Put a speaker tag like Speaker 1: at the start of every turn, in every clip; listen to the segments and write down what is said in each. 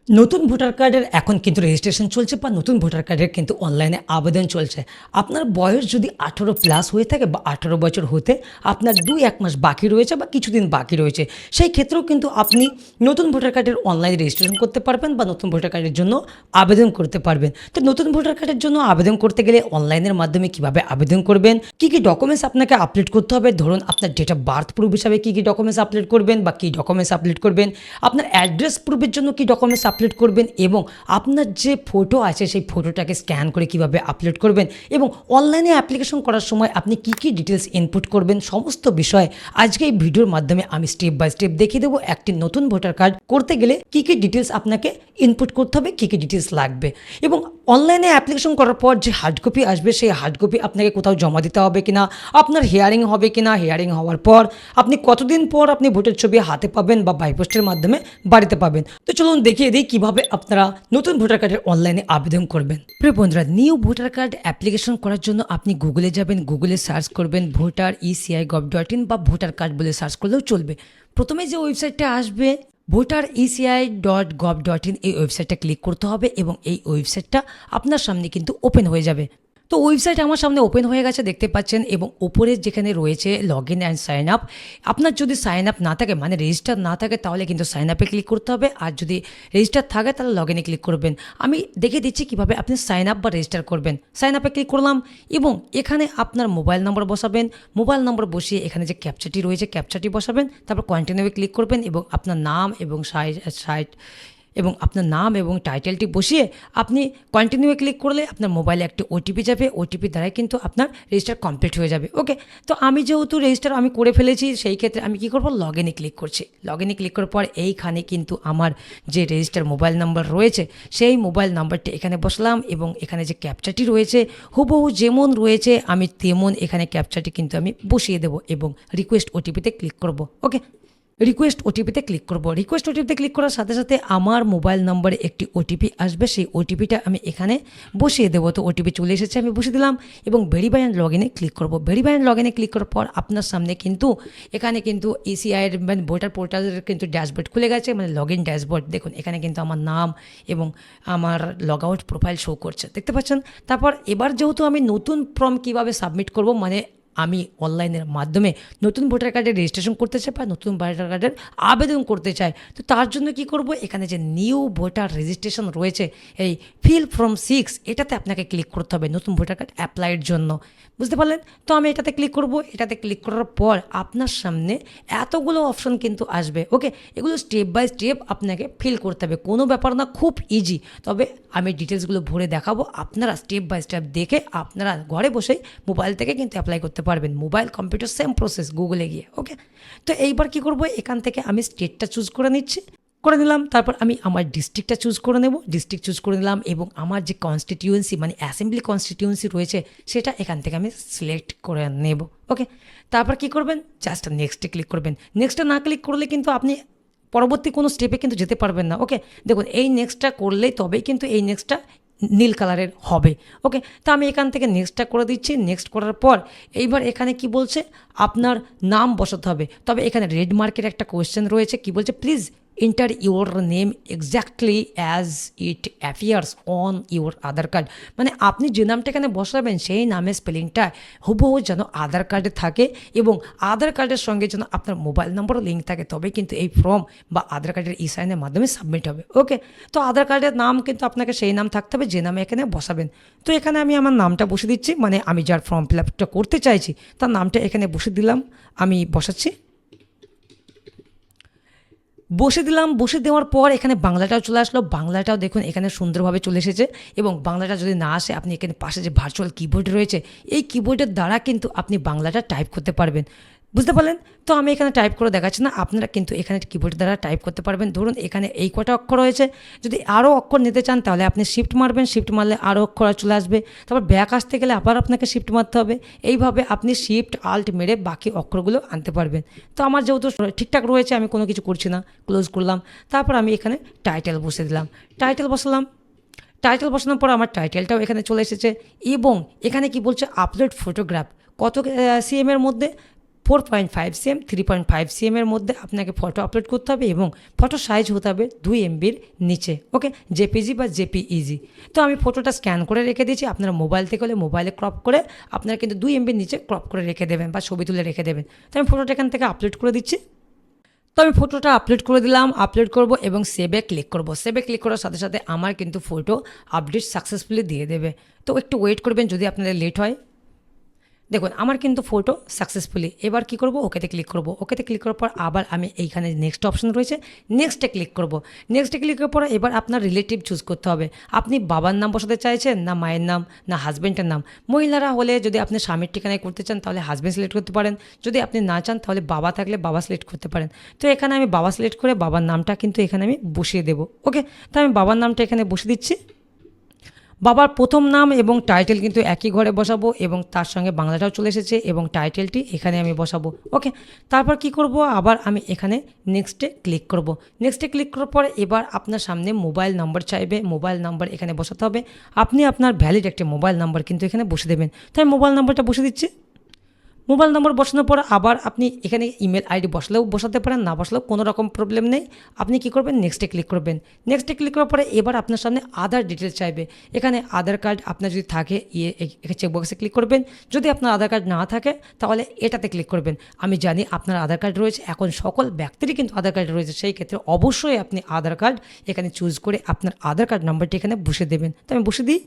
Speaker 1: নতুন ভোটার কার্ডের এখন কিন্তু রেজিস্ট্রেশন চলছে বা নতুন ভোটার কার্ডের কিন্তু অনলাইনে আবেদন চলছে। আপনার বয়স যদি 18+ হয়ে থাকে বা 18 বছর হতে আপনার 2-1 মাস বাকি রয়েছে বা কিছুদিন বাকি রয়েছে, সেই ক্ষেত্রেও কিন্তু আপনি নতুন ভোটার কার্ডের অনলাইনে রেজিস্ট্রেশন করতে পারবেন বা নতুন ভোটার কার্ডের জন্য আবেদন করতে পারবেন। তো নতুন ভোটার কার্ডের জন্য আবেদন করতে গেলে অনলাইনের মাধ্যমে কিভাবে আবেদন করবেন, কি কি ডকুমেন্টস আপনাকে আপলোড করতে হবে, ধরুন আপনার ডেট অফ বার্থ প্রুফ হিসাবে কি কি ডকুমেন্টস আপলোড করবেন বা কি ডকুমেন্টস আপলোড করবেন, আপনার অ্যাড্রেস প্রুফের জন্য কি ডকুমেন্টস আপলোড করবেন এবং আপনার যে ফটো আছে সেই ফটোটাকে স্ক্যান করে কিভাবে আপলোড করবেন এবং অনলাইনে অ্যাপ্লিকেশন করার সময় আপনি কি কি ডিটেলস ইনপুট করবেন, সমস্ত বিষয় আজকে এই ভিডিওর মাধ্যমে আমি স্টেপ বাই স্টেপ দেখিয়ে দেবো। একটি নতুন ভোটার কার্ড করতে গেলে কি কি ডিটেলস আপনাকে ইনপুট করতে হবে, কি কি ডিটেলস লাগবে এবং অনলাইনে অ্যাপ্লিকেশন করার পর যে হার্ড কপি আসবে সেই হার্ড কপি আপনাকে কোথাও জমা দিতে হবে কিনা, আপনার হিয়ারিং হবে কিনা, হিয়ারিং হওয়ার পর আপনি কতদিন পর আপনি ভোটের ছবি হাতে পাবেন বা বাইপোস্টের মাধ্যমে বাড়িতে পাবেন। তো চলুন দেখিয়ে দিই কিভাবে আপনারা নতুন ভোটার কার্ডের অনলাইনে আবেদন করবেন। প্রিয় বন্ধুরা, নিউ ভোটার কার্ড অ্যাপ্লিকেশন করার জন্য আপনি গুগলে যাবেন, গুগলে সার্চ করবেন voter.eci.gov.in বা ভোটার কার্ড বলে সার্চ করলেও চলবে। প্রথমে যে ওয়েবসাইটটা আসবে voter.eci.gov.in, এই ওয়েবসাইটটা ক্লিক করতে হবে এবং এই ওয়েবসাইটটা আপনার সামনে কিন্তু ওপেন হয়ে যাবে। তো ওয়েবসাইট আমার সামনে ওপেন হয়ে গেছে দেখতে পাচ্ছেন এবং ওপরে যেখানে রয়েছে log in and sign up, আপনার যদি সাইন আপ না থাকে মানে রেজিস্টার না থাকে তাহলে কিন্তু সাইন আপে ক্লিক করতে হবে, আর যদি রেজিস্টার থাকে তাহলে লগ ইনে ক্লিক করবেন। আমি দেখিয়ে দিচ্ছি কীভাবে আপনি সাইন আপ বা রেজিস্টার করবেন। সাইন আপে ক্লিক করলাম এবং এখানে আপনার মোবাইল নম্বর বসাবেন, মোবাইল নম্বর বসিয়ে এখানে যে ক্যাপচাটি রয়েছে ক্যাপচাটি বসাবেন, তারপর কন্টিনিউয়ে ক্লিক করবেন এবং আপনার নাম এবং সাইট এবং আপনার নাম এবং টাইটেলটি বসিয়ে আপনি কন্টিনিউ ক্লিক করলে আপনার মোবাইলে একটি ওটিপি যাবে, ওটিপি দ্বারাই কিন্তু আপনার রেজিস্টার কমপ্লিট হয়ে যাবে। ওকে, তো আমি যেহেতু রেজিস্টার আমি করে ফেলেছি সেই ক্ষেত্রে আমি কি করব, লগ ইনে ক্লিক করছি। লগ ইনে ক্লিক করার পর এইখানে কিন্তু আমার যে রেজিস্টার মোবাইল নাম্বার রয়েছে সেই মোবাইল নাম্বারটি এখানে বসলাম এবং এখানে যে ক্যাপচাটি রয়েছে হুবহু যেমন রয়েছে আমি তেমন এখানে ক্যাপচাটি কিন্তু আমি বসিয়ে দেবো এবং রিকোয়েস্ট ওটিপিতে ক্লিক করব। ওকে, রিকোয়েস্ট ওটিপিতে ক্লিক করব। রিকোয়েস্ট ওটিপিতে ক্লিক করার সাথে সাথে আমার মোবাইল নম্বরে একটি ওটিপি আসবে, সেই ওটিপিটা আমি এখানে বসিয়ে দেবো। তো ওটিপি চলে এসেছে, আমি বসিয়ে দিলাম এবং ভেরিফাই অ্যান্ড লগ ইনে ক্লিক করব। ভেরিফাই অ্যান্ড লগ ইনে ক্লিক করার পর আপনার সামনে কিন্তু এখানে কিন্তু ইসিআইয়ের মানে ভোটার পোর্টালের কিন্তু ড্যাশবোর্ড খুলে গেছে, মানে লগ ইন ড্যাশবোর্ড। দেখুন এখানে কিন্তু আমার নাম এবং আমার লগ আউট প্রোফাইল শো করছে, দেখতে পাচ্ছেন। তারপর এবার যেহেতু আমি নতুন ফর্ম কীভাবে সাবমিট করব, মানে আমি অনলাইনের মাধ্যমে নতুন ভোটার কার্ডের রেজিস্ট্রেশন করতে চাই বা নতুন ভোটার কার্ডের আবেদন করতে চাই, তো তার জন্য কি করব, এখানে যে নিউ ভোটার রেজিস্ট্রেশন রয়েছে এই ফিল ফর্ম 6 এটাতে আপনাকে ক্লিক করতে হবে নতুন ভোটার কার্ড অ্যাপ্লাইয়ের জন্য, বুঝতে পারলেন। তো আমি এটাতে ক্লিক করব। এটাতে ক্লিক করার পর আপনার সামনে এতগুলো অপশন কিন্তু আসবে। ওকে, এগুলো স্টেপ বাই স্টেপ আপনাকে ফিল করতে হবে, কোনো ব্যাপার না, খুব ইজি। তবে আমি ডিটেলসগুলো ভরে দেখাবো, আপনারা স্টেপ বাই স্টেপ দেখে আপনারা ঘরে বসেই মোবাইল থেকে কিন্তু অ্যাপ্লাই করতে পারবেন। মোবাইল কম্পিউটার সেম প্রসেস, গুগলে গিয়ে। ওকে, তো এইবার কি করব, এখান থেকে আমি স্টেটটা চুজ করে নিচ্ছি, করে নিলাম। তারপর আমি আমার ডিস্ট্রিক্টটা চুজ করে নেব, ডিস্ট্রিক্ট চুজ করে নিলাম এবং আমার যে কনস্টিটিউয়েন্সি মানে অ্যাসেম্বলি কনস্টিটিউয়েন্সি রয়েছে সেটা এখান থেকে আমি সিলেক্ট করে নেব। ওকে, তারপর কি করবেন, জাস্ট নেক্সটে ক্লিক করবেন। নেক্সটে না ক্লিক করলে কিন্তু আপনি পরবর্তী কোনো স্টেপে কিন্তু যেতে পারবেন না। ওকে, দেখুন এই নেক্সটটা করলেই তবেই কিন্তু এই নেক্সটটা নীল কালারের হবে। ওকে, তো আমি এখান থেকে নেক্সটটা করে দিচ্ছি। নেক্সট করার পর এইবার এখানে কি বলছে, আপনার নাম বসাতে হবে। তবে এখানে রেড মার্কের একটা কোয়েশ্চেন রয়েছে, কি বলছে, please enter your name exactly as it appears on your Aadhaar card, মানে আপনি যে নামটা এখানে বসাবেন সেই নামের স্পেলিংটা হুবহু যেন আধার কার্ডে থাকে এবং আধার কার্ডের সঙ্গে যেন আপনার মোবাইল নম্বরও লিঙ্ক থাকে, তবে কিন্তু এই ফর্ম বা আধার কার্ডের ই সাইনের মাধ্যমে সাবমিট হবে। ওকে, তো আধার কার্ডের নাম কিন্তু আপনাকে সেই নাম থাকতে হবে যে নামে এখানে বসাবেন। তো এখানে আমি আমার নামটা বসে দিচ্ছি, মানে আমি যার ফর্ম ফিল আপটা করতে চাইছি তার নামটা এখানে বসে দিলাম, আমি বসাচ্ছি, বসে দিলাম। বসে দেওয়ার পর এখানে বাংলাটাও চলে আসলো, বাংলাটাও দেখুন এখানে সুন্দরভাবে চলে এসেছে এবং বাংলাটা যদি না আসে আপনি এখানে পাশে যে ভার্চুয়াল কিবোর্ড রয়েছে এই কিবোর্ডের দ্বারা কিন্তু আপনি বাংলাটা টাইপ করতে পারবেন, বুঝতে পারলেন। তো আমি এখানে টাইপ করে দেখাচ্ছি না, আপনারা কিন্তু এখানে কিবোর্ডের দ্বারা টাইপ করতে পারবেন। ধরুন এখানে এই কটা অক্ষর রয়েছে, যদি আরও অক্ষর নিতে চান তাহলে আপনি শিফট মারবেন, শিফট মারলে আরও অক্ষর চলে আসবে। তারপর ব্যাক আসতে গেলে আবার আপনাকে শিফট মারতে হবে, এইভাবে আপনি শিফট আল্ট মেরে বাকি অক্ষরগুলো আনতে পারবেন। তো আমার যেহেতু ঠিকঠাক রয়েছে আমি কোনো কিছু করছি না, ক্লোজ করলাম। তারপর আমি এখানে টাইটেল বসে দিলাম, টাইটেল বসালাম। টাইটেল বসানোর পর আমার টাইটেলটাও এখানে চলে এসেছে এবং এখানে কি বলছে, আপলোড ফটোগ্রাফ কত সিএমের মধ্যে, 4.5 cm 3.5 cm এর মধ্যে আপনাকে ফটো আপলোড করতে হবে এবং ফটো সাইজ হতে হবে 2 MBর নিচে। ওকে, জেপিজি বা জেপিইজি। তো আমি ফটোটা স্ক্যান করে রেখে দিয়েছি। আপনারা মোবাইল থেকে হলে মোবাইলে ক্রপ করে আপনারা কিন্তু 2 MBর নিচে ক্রপ করে রেখে দেবেন বা ছবি তুলে রেখে দেবেন। তো আমি ফটোটা এখান থেকে আপলোড করে দিচ্ছি। তো আমি ফটোটা আপলোড করে দিলাম, আপলোড করব এবং সেভে ক্লিক করব। সেভে ক্লিক করার সাথে সাথে আমার কিন্তু ফটো আপডেট সাকসেসফুলি দিয়ে দেবে। তো একটু ওয়েট করবেন যদি আপনাদের লেট হয়। দেখুন আমার কিন্তু ফটো সাকসেসফুলি। এবার কি করব, ওকেতে ক্লিক করব। ওকেতে ক্লিক করার পর আবার আমি এইখানে নেক্সট অপশন রয়েছে, নেক্সটে ক্লিক করব। নেক্সটে ক্লিক করার পর এবার আপনার রিলেটিভ চুজ করতে হবে। আপনি বাবার নাম বসাতে চাইছেন, না মায়ের নাম, না হাজব্যান্ডের নাম। মহিলারা হলে যদি আপনি স্বামীর ঠিকানায় করতে চান তাহলে হাজব্যান্ড সিলেক্ট করতে পারেন, যদি আপনি না চান তাহলে বাবা থাকলে বাবা সিলেক্ট করতে পারেন। তো এখানে আমি বাবা সিলেক্ট করে বাবার নামটা কিন্তু এখানে আমি বসিয়ে দেবো। ওকে, তো আমি বাবার নামটা এখানে বসিয়ে দিচ্ছি। বাবার প্রথম নাম এবং টাইটেল কিন্তু একই ঘরে বসাবো এবং তার সঙ্গে বাংলাটাও চলে এসেছে এবং টাইটেলটি এখানে আমি বসাবো। ওকে, তারপর কি করব, আবার আমি এখানে নেক্সটে ক্লিক করব। নেক্সটে ক্লিক করার পরে এবার আপনার সামনে মোবাইল নাম্বার চাইবে, মোবাইল নাম্বার এখানে বসাতে হবে। আপনি আপনার ভ্যালিড একটা মোবাইল নাম্বার কিন্তু এখানে বসে দেবেন। তাই মোবাইল নাম্বারটা বসে দিচ্ছি। মোবাইল নম্বর বসানোর পর আবার আপনি এখানে ইমেল আইডি বসলেও বসাতে পারেন, না বসলেও কোনো রকম প্রবলেম নেই। আপনি কি করবেন, নেক্সটে ক্লিক করবেন। নেক্সটে ক্লিক করার পরে এবার আপনার সামনে আধার ডিটেলস চাইবে। এখানে আধার কার্ড আপনার যদি থাকে চেকবক্সে ক্লিক করবেন, যদি আপনার আধার কার্ড না থাকে তাহলে এটাতে ক্লিক করবেন। আমি জানি আপনার আধার কার্ড রয়েছে, এখন সকল ব্যক্তিরই কিন্তু আধার কার্ড রয়েছে, সেই ক্ষেত্রে অবশ্যই আপনি আধার কার্ড এখানে চুজ করে আপনার আধার কার্ড নাম্বারটি এখানে বসে দেবেন। তো আমি বসে দিই,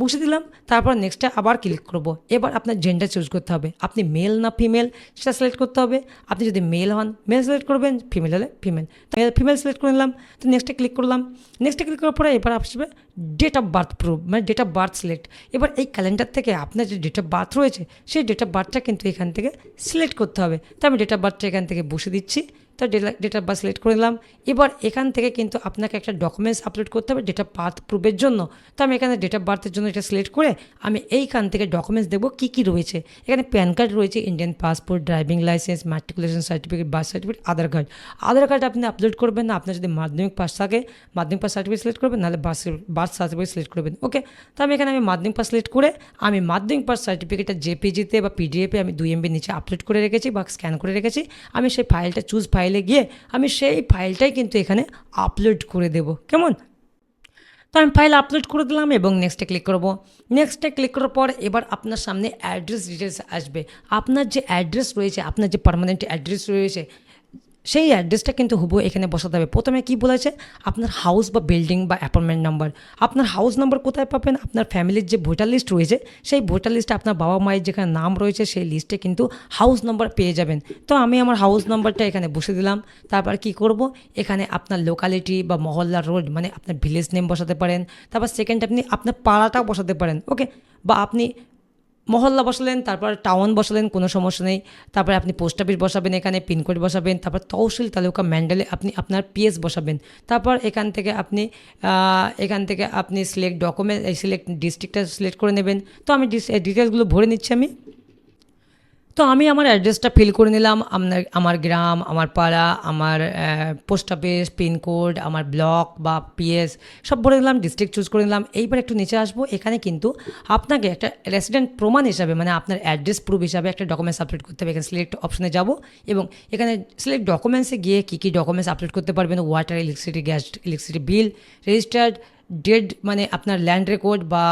Speaker 1: বসে দিলাম। তারপর নেক্সটে আবার ক্লিক করব। এবার আপনার জেন্ডার চুজ করতে হবে, আপনি মেল না ফিমেল সেটা সিলেক্ট করতে হবে। আপনি যদি মেল হন মেল সিলেক্ট করবেন, ফিমেল হলে ফিমেল, ফিমেল সিলেক্ট করে নিলাম। তো নেক্সটে ক্লিক করলাম। নেক্সটে ক্লিক করার পরে এবার আসবে ডেট অফ বার্থ প্রুফ, মানে ডেট অফ বার্থ সিলেক্ট। এবার এই ক্যালেন্ডার থেকে আপনার যে ডেট অফ বার্থ রয়েছে সেই ডেট অফ বার্থটা কিন্তু এখান থেকে সিলেক্ট করতে হবে। তো আমি ডেট অফ বার্থটা এখান থেকে বসে দিচ্ছি। তো ডেট অফ বার্থ সিলেক্ট করে নিলাম। এবার এখান থেকে কিন্তু আপনাকে একটা ডকুমেন্টস আপলোড করতে হবে ডেট অফ বার্থ প্রুফের জন্য। তো আমি এখানে ডেট অফ বার্থের জন্য এটা সিলেক্ট করে আমি এইখান থেকে ডকুমেন্টস দেবো কী কী রয়েছে। এখানে প্যান কার্ড রয়েছে, Indian passport, driving licence, matriculation certificate, birth certificate, Aadhaar card. Aadhaar card আপনি আপলোড করবেন না, আপনার যদি মাধ্যমিক পাস থাকে মাধ্যমিক পাস সার্টিফিকেট সিলেক্ট করবেন, নাহলে বার্থ সার্টিফিকেট সিলেক্ট করবেন। ওকে, তো আমি এখানে মাধ্যমিক পাস সিলেক্ট করে আমি মাধ্যমিক পাস সার্টিফিকেটটা জেপিজিতে বা পিডিএফে আমি 2 MB নিচে আপলোড করে রেখেছি বা স্ক্যান করে রেখেছি। আমি সেই ফাইলটা চুজ ফাইলে গিয়ে আমি সেই ফাইলটাই কিন্তু এখানে আপলোড করে দেব। কেমন? তো আমি ফাইল আপলোড করে দিলাম এবং নেক্সটে ক্লিক করব। নেক্সটে ক্লিক করার পর এবার আপনার সামনে অ্যাড্রেস ডিটেলস আসবে। আপনার যে অ্যাড্রেস রয়েছে, আপনার যে পার্মানেন্ট অ্যাড্রেস রয়েছে সেই অ্যাড্রেসটা কিন্তু হুবহু এখানে বসাতে হবে। প্রথমে কি বলেছে, আপনার হাউস বা বিল্ডিং বা অ্যাপার্টমেন্ট নাম্বার। আপনার হাউস নাম্বার কোথায় পাবেন, আপনার ফ্যামিলির যে ভোটার লিস্ট রয়েছে সেই ভোটার লিস্টে আপনার বাবা মায়ের যেখানে নাম রয়েছে সেই লিস্টে কিন্তু হাউস নাম্বার পেয়ে যাবেন। তো আমি আমার হাউস নাম্বারটা এখানে বসে দিলাম। তারপর কি করব, এখানে আপনার লোকালিটি বা মহল্লা রোড মানে আপনার ভিলেজ নেম বসাতে পারেন। তারপর সেকেন্ড আপনি আপনার পাড়াটাও বসাতে পারেন। ওকে, বা আপনি মহল্লা বসালেন, তারপর টাউন বসালেন, কোনো সমস্যা নেই। তারপরে আপনি পোস্ট অফিস বসাবেন, এখানে পিনকোড বসাবেন। তারপর তহসিল তালুকা ম্যান্ডেলে আপনি আপনার পিএস বসাবেন। তারপর এখান থেকে আপনি সিলেক্ট ডকুমেন্ট, সিলেক্ট ডিস্ট্রিক্টটা সিলেক্ট করে নেবেন। তো আমি ডিটেলসগুলো ভরে নিচ্ছি আমি। তো আমি আমার অ্যাড্রেসটা ফিল করে নিলাম, আমার গ্রাম, আমার পাড়া, আমার পোস্ট অফিস, পিনকোড, আমার ব্লক বা পিএস সব ভরে নিলাম, ডিস্ট্রিক্ট চুজ করে নিলাম। এইবার একটু নিচে আসবো, এখানে কিন্তু আপনাকে একটা রেসিডেন্ট প্রমাণ হিসাবে মানে আপনার অ্যাড্রেস প্রুফ হিসাবে একটা ডকুমেন্টস আপলোড করতে হবে। এখানে সিলেক্ট অপশনে যাব এবং এখানে সিলেক্ট ডকুমেন্টসে গিয়ে কী কী ডকুমেন্টস আপলোড করতে পারবেন, water, electricity, gas, electricity bill, registered dead মানে আপনার ল্যান্ড রেকর্ড বা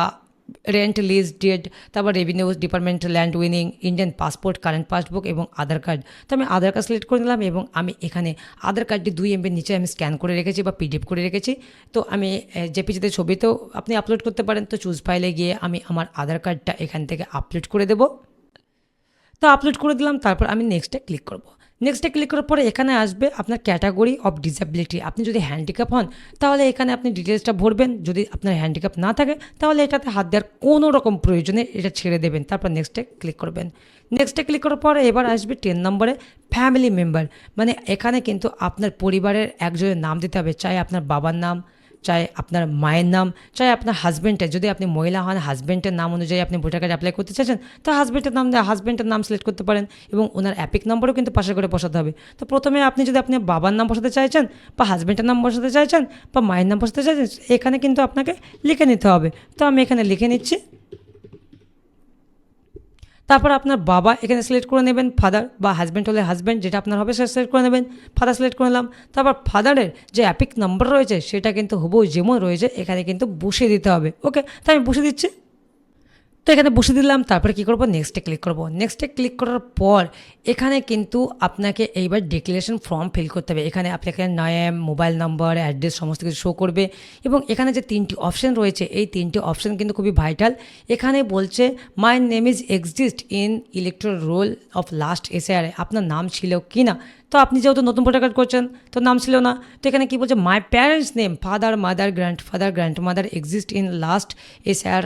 Speaker 1: রেন্ট লিজ ডেট, তারপর revenue department, land winning, Indian passport, current passbook এবং আধার কার্ড। তো আমি আধার কার্ড সিলেক্ট করে নিলাম এবং আমি এখানে আধার কার্ডটি 2 MB নিচে আমি স্ক্যান করে রেখেছি বা পিডিএফ করে রেখেছি। তো আমি জেপিজিতে ছবিতেও আপনি আপলোড করতে পারেন। তো চুজ ফাইলে গিয়ে আমি আমার আধার কার্ডটা এখান থেকে আপলোড করে দেবো। তো আপলোড করে দিলাম, তারপর আমি নেক্সটে ক্লিক করব। নেক্সটে ক্লিক করার পরে এখানে আসবে আপনার ক্যাটাগরি অফ ডিসেবিলিটি। আপনি যদি হ্যান্ডিক্যাপ হন তাহলে এখানে আপনি ডিটেলসটা ভরবেন, যদি আপনার হ্যান্ডিক্যাপ না থাকে তাহলে এটাতে হাত দেওয়ার কোনো রকম প্রয়োজনে এটা ছেড়ে দেবেন। তারপর নেক্সটে ক্লিক করবেন। নেক্সটে ক্লিক করার পরে এবার আসবে 10 নম্বরে ফ্যামিলি মেম্বার, মানে এখানে কিন্তু আপনার পরিবারের একজনের নাম দিতে হবে, চাই আপনার বাবার নাম, চাই আপনার মায়ের নাম, চাই আপনার হাজব্যান্ডের, যদি আপনি মহিলা হন হাজব্যান্ডের নাম অনুযায়ী আপনি ভোটার কার্ড অ্যাপ্লাই করতে চাইছেন তো হাজব্যান্ডের নাম সিলেক্ট করতে পারেন এবং ওনার অ্যাপিক নম্বরও কিন্তু পাশে করে বসাতে হবে। তো প্রথমে আপনি যদি আপনি বাবার নাম বসাতে চাইছেন বা হাজব্যান্ডের নাম বসাতে চাইছেন বা মায়ের নাম বসাতে চাইছেন এখানে কিন্তু আপনাকে লিখে নিতে হবে। তো আমি এখানে লিখে নিচ্ছি। তারপর আপনার বাবা এখানে সিলেক্ট করে নেবেন, ফাদার বা হাজব্যান্ড হলে হাজব্যান্ড যেটা আপনার হবে সেটা সিলেক্ট করে নেবেন। ফাদার সিলেক্ট করে নিলাম। তারপর ফাদারের যে অ্যাপিক নাম্বার রয়েছে সেটা কিন্তু হুবহু যেমন রয়েছে এখানে কিন্তু বসিয়ে দিতে হবে। ওকে, তাই আমি বসিয়ে দিচ্ছি। তো এখানে বসে দিলাম। তারপরে কি করব, নেক্সটে ক্লিক করব। নেক্সটে ক্লিক করার পর এখানে কিন্তু আপনাকে এইবার ডিক্লারেশন ফর্ম ফিল করতে হবে। এখানে আপনাকে নেম, মোবাইল নাম্বার, অ্যাড্রেস সমস্ত কিছু শো করবে এবং এখানে যে 3টি অপশন রয়েছে এই 3টি অপশন কিন্তু খুবই ভাইটাল। এখানে বলছে my name is exist in electoral roll of last SR, আপনার নাম ছিল কি না। তো আপনি যেহেতু নতুন ভোটার কার্ড করছেন তো নাম ছিল না, তো এখানে কি বলছে my parents name father mother grandfather grandmother exist in last SR.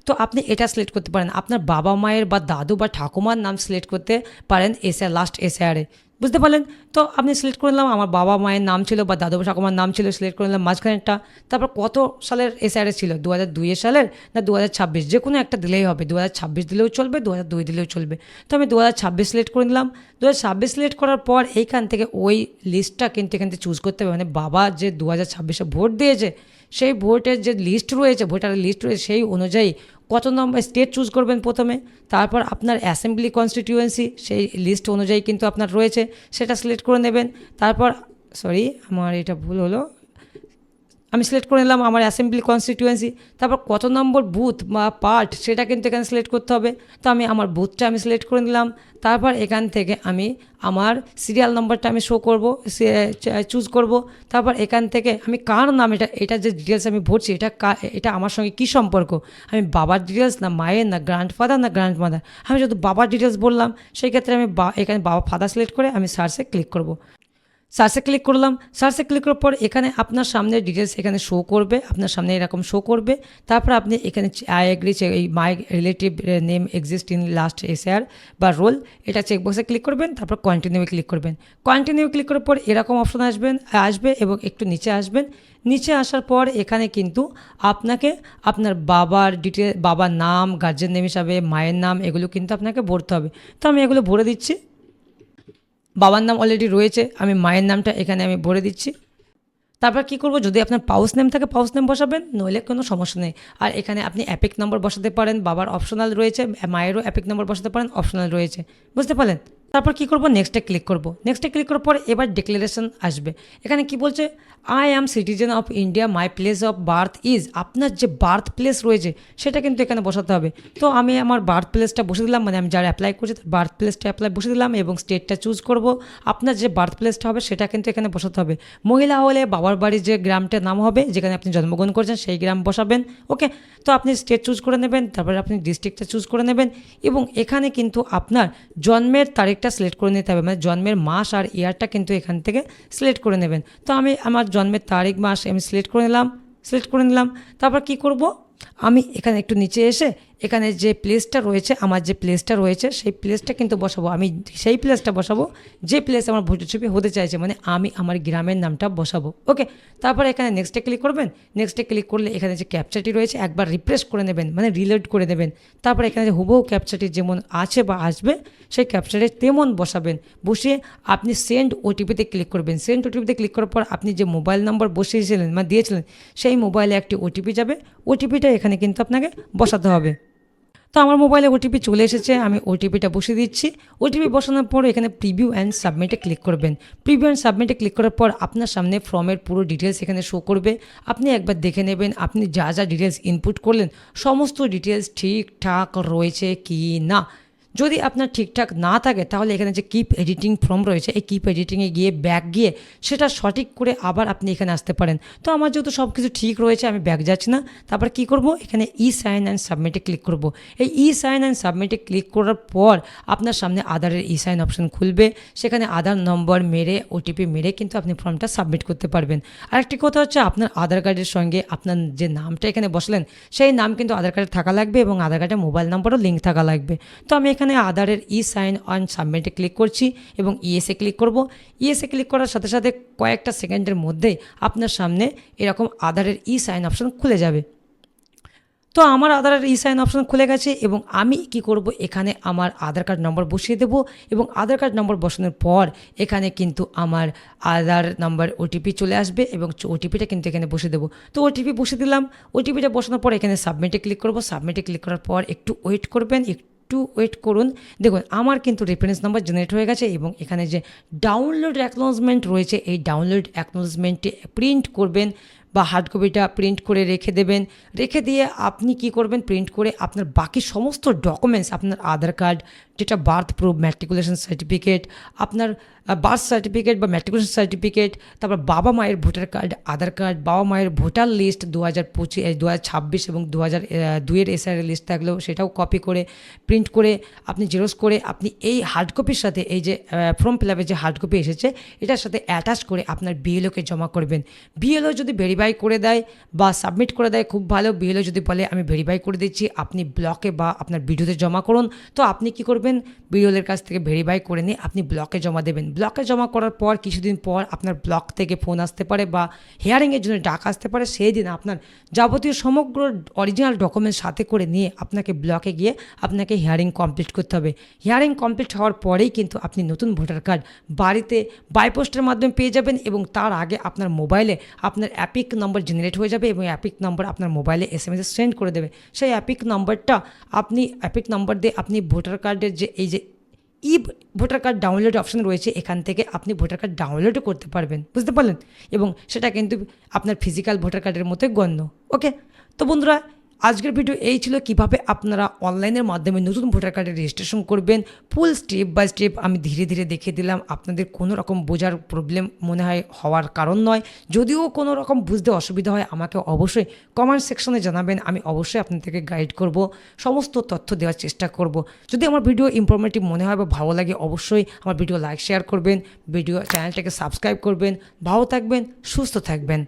Speaker 1: তো আপনি এটা সিলেক্ট করতে পারেন, আপনার বাবা মায়ের বা দাদু বা ঠাকুমার নাম সিলেক্ট করতে পারেন এসআর লাস্ট এসআরে, বুঝতে পারলেন। তো আপনি সিলেক্ট করে নিলাম আমার বাবা মায়ের নাম ছিল বা দাদু বা ঠাকুমার নাম ছিল, সিলেক্ট করে নিলাম মাঝখানেরটা। তারপর কত সালের এসআরে ছিল, 2002 সালের না 2026, যে কোনো একটা দিলেই হবে। 2026 দিলেও চলবে, 2002 দিলেও চলবে। তো আমি 2026 সিলেক্ট করে নিলাম। 2026 সিলেক্ট করার পর এইখান থেকে ওই লিস্টটা কিন্তু এখান থেকে চুজ করতে হবে, মানে বাবা যে 2026-এ ভোট দিয়েছে সেই ভোটের যে লিস্ট রয়েছে, ভোটারের লিস্ট রয়েছে সেই অনুযায়ী কত নম্বর স্টেট চুজ করবেন প্রথমে। তারপর আপনার অ্যাসেম্বলি কনস্টিটিউয়েন্সি সেই লিস্ট অনুযায়ী কিন্তু আপনার রয়েছে, সেটা সিলেক্ট করে নেবেন। তারপর আমার এটা ভুল হলো, আমি সিলেক্ট করে নিলাম আমার অ্যাসেম্বলি কনস্টিটিউয়েন্সি। তারপর কত নম্বর বুথ বা পার্ট সেটা কিন্তু এখানে সিলেক্ট করতে হবে। তো আমি আমার বুথটা আমি সিলেক্ট করে নিলাম। তারপর এখান থেকে আমি আমার সিরিয়াল নম্বরটা আমি শো করব, চুজ করব। তারপর এখান থেকে আমি কার নাম, এটা যে ডিটেলস আমি ভরছি এটা আমার সঙ্গে কী সম্পর্ক, আমি বাবার ডিটেলস না মায়ের না গ্র্যান্ডফাদার না গ্র্যান্ডমাদার। আমি যদি বাবার ডিটেলস বললাম সেই ক্ষেত্রে আমি এখানে বাবা ফাদার সিলেক্ট করে আমি সার্চে ক্লিক করব। সার্চে ক্লিক করলাম। সার্চে ক্লিক করার পর এখানে আপনার সামনে ডিটেলস এখানে শো করবে, আপনার সামনে এরকম শো করবে। তারপর আপনি এখানে আই এগ্রি এই my relative name exist in last SR বা রোল, এটা চেকবক্সে ক্লিক করবেন। তারপর কন্টিনিউ ক্লিক করবেন। কন্টিনিউ ক্লিক করার পর এরকম অপশন আসবে এবং একটু নিচে আসবেন। নিচে আসার পর এখানে কিন্তু আপনাকে আপনার বাবার বাবার নাম, গার্জেন নেম হিসাবে মায়ের নাম এগুলো কিন্তু আপনাকে ভরতে হবে। তো আমি এগুলো ভরে দিচ্ছি। বাবার নাম অলরেডি রয়েছে, আমি মায়ের নামটা এখানে আমি ভরে দিচ্ছি। তারপর কি করব, যদি আপনার পাউস নেম থাকে পাউস নেম বসাবেন, নইলে কোনো সমস্যা নেই। আর এখানে আপনি অ্যাপিক নম্বর বসাতে পারেন, বাবার অপশনাল রয়েছে, মায়েরও অ্যাপিক নম্বর বসাতে পারেন, অপশনাল রয়েছে, বুঝতে পারলেন। তারপর কি করব, নেক্সটে ক্লিক করব। নেক্সটে ক্লিক করার পর এবার ডিক্লারেশন আসবে। এখানে কি বলছে, I am citizen of India, my place of birth is, আপনার যে বার্থ প্লেস রয়েছে সেটা কিন্তু এখানে বসাতে হবে। তো আমি আমার বার্থ প্লেসটা বসে দিলাম, মানে আমি যারা অ্যাপ্লাই করছি তার বার্থ প্লেসটা বসে দিলাম এবং স্টেটটা চুজ করব। আপনার যে বার্থ প্লেসটা হবে সেটা কিন্তু এখানে বসাতে হবে। মহিলা হলে বাবার বাড়ির যে গ্রামটার নাম হবে যেখানে আপনি জন্মগ্রহণ করছেন সেই গ্রাম বসাবেন। ওকে, তো আপনি স্টেট চুজ করে নেবেন, তারপরে আপনি ডিস্ট্রিক্টটা চুজ করে নেবেন এবং এখানে কিন্তু আপনার জন্মের তারিখটা সিলেক্ট করে নিতে হবে, মানে জন্মের মাস আর ইয়ারটা কিন্তু এখান থেকে সিলেক্ট করে নেবেন। তো আমি আমার জন্মের তারিখ মাস আমি সিলেক্ট করে নিলাম। তারপর কি করব, আমি এখানে একটু নিচে এসে এখানে যে প্লেসটা রয়েছে, আমার যে প্লেসটা রয়েছে সেই প্লেসটা কিন্তু বসাবো। আমি সেই প্লেসটা বসাবো যে প্লেস আমার ভোটার ছবি হতে চাইছে, মানে আমি আমার গ্রামের নামটা বসাবো। ওকে, তারপর এখানে নেক্সটে ক্লিক করবেন। নেক্সটে ক্লিক করলে এখানে যে ক্যাপচাটি রয়েছে একবার রিফ্রেশ করে নেবেন, মানে রিলোড করে দেবেন। তারপর এখানে যে হুবহু ক্যাপচাটি যেমন আছে বা আসবে সেই ক্যাপচাটি তেমন বসাবেন। বসিয়ে আপনি সেন্ড ওটিপিতে ক্লিক করবেন। সেন্ড ওটিপিতে ক্লিক করার পর আপনি যে মোবাইল নাম্বার বসিয়েছিলেন মানে দিয়েছিলেন সেই মোবাইলে একটি ওটিপি যাবে, ওটিপিটা এখানে কিন্তু আপনাকে বসাতে হবে। তো আমার মোবাইলে ওটিপি চলে এসেছে, আমি ওটিপিটা বসিয়ে দিচ্ছি। ওটিপি বসানোর পর এখানে প্রিভিউ অ্যান্ড সাবমিটে ক্লিক করবেন। প্রিভিউ অ্যান্ড সাবমিটে ক্লিক করার পর আপনার সামনে ফর্মের পুরো ডিটেলস এখানে শো করবে। আপনি একবার দেখে নেবেন আপনি যা যা ডিটেলস ইনপুট করলেন সমস্ত ডিটেলস ঠিকঠাক রয়েছে কি না। যদি আপনার ঠিকঠাক না থাকে তাহলে এখানে যে কিপ এডিটিং ফর্ম রয়েছে এই কিপ এডিটিংয়ে গিয়ে ব্যাক গিয়ে সেটা সঠিক করে আবার আপনি এখানে আসতে পারেন। তো আমার যেহেতু সব কিছু ঠিক রয়েছে আমি ব্যাক যাচ্ছি না। তারপর কি করব, এখানে ই সাইন অ্যান্ড সাবমিটে ক্লিক করব। এই ই সাইন অ্যান্ড সাবমিটে ক্লিক করার পর আপনার সামনে আধারের ই সাইন অপশন খুলবে। সেখানে আধার নম্বর মেরে ওটিপি মেরে কিন্তু আপনি ফর্মটা সাবমিট করতে পারবেন। আরেকটি কথা হচ্ছে আপনার আধার কার্ডের সঙ্গে আপনার যে নামটা এখানে বসলেন সেই নাম কিন্তু আধার কার্ডে থাকা লাগবে এবং আধার কার্ডে মোবাইল নাম্বারও লিঙ্ক থাকা লাগবে। তো আমি এখানে আধারের ই সাইন অন সাবমিটে ক্লিক করছি এবং ইএসএ ক্লিক করব। ইএসএ ক্লিক করার সাথে সাথে কয়েকটা সেকেন্ডের মধ্যেই আপনার সামনে এরকম আধারের ই সাইন অপশন খুলে যাবে। তো আমার আধারের ই সাইন অপশন খুলে গেছে এবং আমি কি করব, এখানে আমার আধার কার্ড নম্বর বসিয়ে দেব এবং আধার কার্ড নম্বর বসানোর পর এখানে কিন্তু আমার আধার নম্বর ওটিপি চলে আসবে এবং ওটিপিটা কিন্তু এখানে বসিয়ে দেবো। তো ওটিপি বসিয়ে দিলাম। ওটিপিটা বসানোর পর এখানে সাবমিটে ক্লিক করব। সাবমিটে ক্লিক করার পর একটু ওয়েট করবেন, একটু একটু ওয়েট করুন। দেখুন আমার কিন্তু রেফারেন্স নাম্বার জেনারেট হয়ে গেছে এবং এখানে যে ডাউনলোড অ্যাকনোলেজমেন্ট রয়েছে এই ডাউনলোড অ্যাকনোলেজমেন্টটি প্রিন্ট করবেন বা হার্ড কপিটা প্রিন্ট করে রেখে দেবেন। রেখে দিয়ে আপনি কি করবেন, প্রিন্ট করে আপনার বাকি সমস্ত ডকুমেন্টস, আপনার আধার কার্ড, যেটা বার্থ প্রুফ, ম্যাট্রিকুলেশন সার্টিফিকেট, আপনার বার্থ সার্টিফিকেট বা ম্যাট্রিকুলেশন সার্টিফিকেট, তারপর বাবা মায়ের ভোটার কার্ড, আধার কার্ড, বাবা মায়ের ভোটার লিস্ট 2025 এবং 2002-এর এসআইআর লিস্ট থাকলেও সেটাও কপি করে প্রিন্ট করে আপনি জেরক্স করে আপনি এই হার্ড কপির সাথে এই যে ফর্ম ফিল আপের যে হার্ড কপি এসেছে এটার সাথে অ্যাটাচ করে আপনার বিএলওকে জমা করবেন। বিএলও যদি ভেরিফাই করে দেয় বা সাবমিট করে দেয় খুব ভালো। বিএলও যদি বলে আমি ভেরিফাই করে দিচ্ছি, আপনি ব্লকে বা আপনার বিডিওতে জমা করুন, তো আপনি কি করবেন, বিডিওর কাছ থেকে ভেরিফাই করে নিয়ে আপনি ব্লকে জমা দেবেন। ব্লকে জমা করার পর কিছুদিন পর আপনার ব্লক থেকে ফোন আসতে পারে বা হিয়ারিংয়ের জন্য ডাক আসতে পারে। সেই দিন আপনার যাবতীয় সমগ্র অরিজিনাল ডকুমেন্ট সাথে করে নিয়ে আপনাকে ব্লকে গিয়ে আপনাকে হিয়ারিং কমপ্লিট করতে হবে। হিয়ারিং কমপ্লিট হওয়ার পরেই কিন্তু আপনি নতুন ভোটার কার্ড বাড়িতে বাইপোস্টের মাধ্যমে পেয়ে যাবেন এবং তার আগে আপনার মোবাইলে আপনার অ্যাপিক নম্বর জেনারেট হয়ে যাবে এবং অ্যাপিক নম্বর আপনার মোবাইলে এসএমএস সেন্ড করে দেবে। সেই অ্যাপিক নম্বরটা অ্যাপিক নম্বর দিয়ে আপনি ভোটার কার্ডের যে এই যে ভোটার কার্ড ডাউনলোড অপশন রয়েছে এখান থেকে আপনি ভোটার কার্ড ডাউনলোডও করতে পারবেন, বুঝতে পারলেন? এবং সেটা কিন্তু আপনার ফিজিক্যাল ভোটার কার্ডের মতোই গণ্য। ওকে, তো বন্ধুরা আজকের ভিডিও এই ছিল কিভাবে আপনারা অনলাইনের মাধ্যমে নতুন ভোটার কার্ডের রেজিস্ট্রেশন করবেন। ফুল স্টেপ বাই স্টেপ আমি ধীরে ধীরে দেখিয়ে দিলাম। আপনাদের কোনো রকম বোঝার প্রবলেম মনে হয় হওয়ার কারণ নয়। যদিও কোনো রকম বুঝতে অসুবিধা হয় আমাকে অবশ্যই কমেন্ট সেকশনে জানাবেন, আমি অবশ্যই আপনাদেরকে গাইড করব, সমস্ত তথ্য দেওয়ার চেষ্টা করব। যদি আমার ভিডিও ইনফরমেটিভ মনে হয় বা ভালো লাগে অবশ্যই আমার ভিডিও লাইক শেয়ার করবেন, চ্যানেলটাকে সাবস্ক্রাইব করবেন। ভালো থাকবেন, সুস্থ থাকবেন।